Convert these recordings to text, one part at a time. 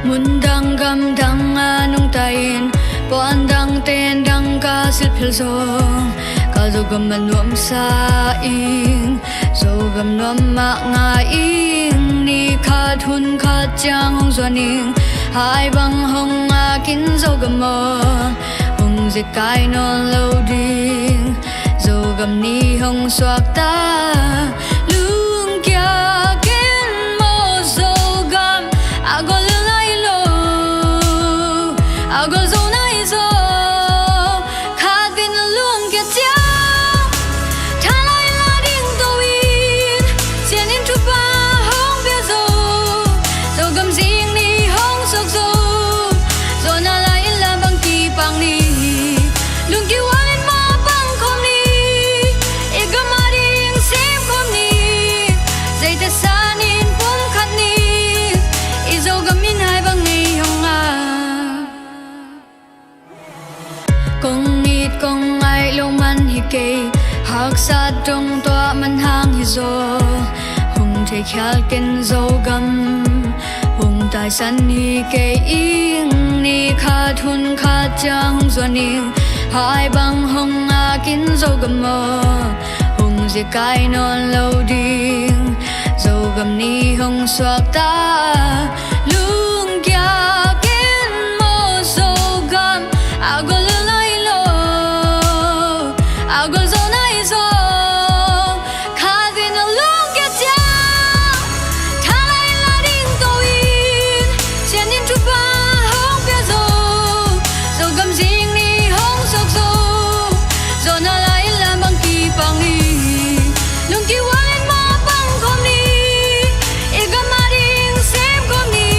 Mun dang gam dang anong tayin Puan dang ten dang ka silpil zong Ka zo gam manuam sa ing Zo gam nuam ma nga ing Ni khat hun khat chang hong zuaning Hai bang hong akin zo gam mo Hong zik kai non lâu ding Zo gam ni hong suak ta Lung kia kin mo zo gam Agol Agol zo nai zo Khat vin luang kia chia Tha lai la ding to win Xian in tu pa hong bia zo Zo gam zing ni hong sok zo Zo na la in la bang ki pang ni Lung ki wan in ma bang kom ni E gam ma ding sim kom ni Zai ta san in pum khat ni E zo gam min hai bang ni hong a Kong nít kong ai lâu man hi kê Hak sa trong toa man hang hi zo Hùng thầy khyal ken zo gam Hùng tai san hi kê ing Ni khat hun khat cha hùng zuaning Hai bang hùng akin zo gam mo Hùng zi kai non lâu ding Zo gam ni hùng suak ta Lung kia ken mo zo gam Agol Agol zo nai zo Khat vin luang kia chia Tha lai la ding to win Xian in tu pa hong bia zo Zo gam zing ni hong sok zo Zo na la in la bang ki pang ni Lung ki wan in ma bang kom ni E gam ma ding sem kom ni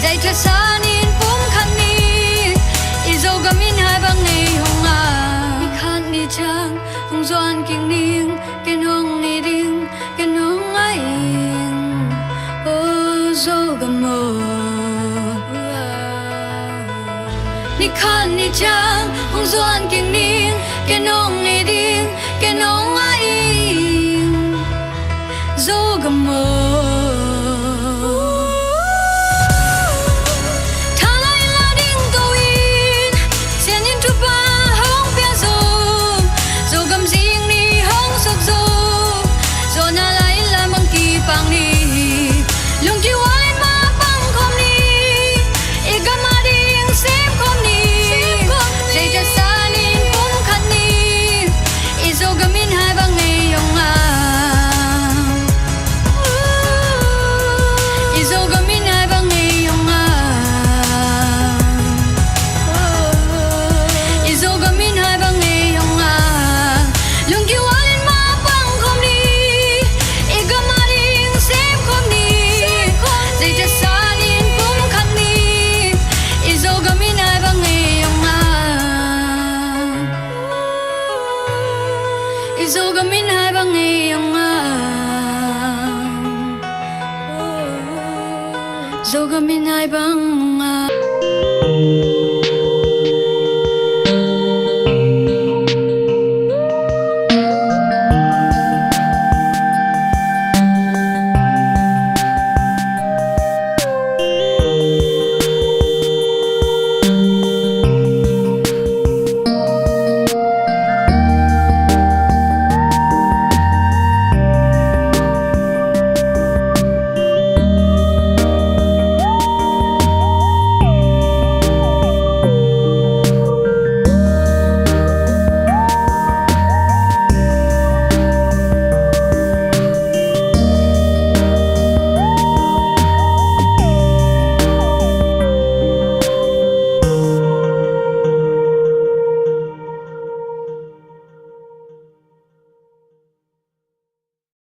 Zai cha san in pum khat ni E zo gam in hai bang ni hong a chang hong doan king ning ken hong ni ding ken hong ai o zo gam mo ni khan ni chang hong doan king ning ken hong ni ding ken hong ai zo gam mo pang ni lung ki wan ma pang kom ni E gam ma ding sim kom ni Zai ta san in pum khat ni E zo gam min hai bang nei yong a E zo gam min hai bang nei yong a E zo gam min hai bang nei yong a lung ki wan ma pang kom ni E gam ma Sem kom ni Zai ta san in pum khat ni E zo gam min hai bang ei yong a E zo gam min hai bang ei yong a Zo gam min hai bang a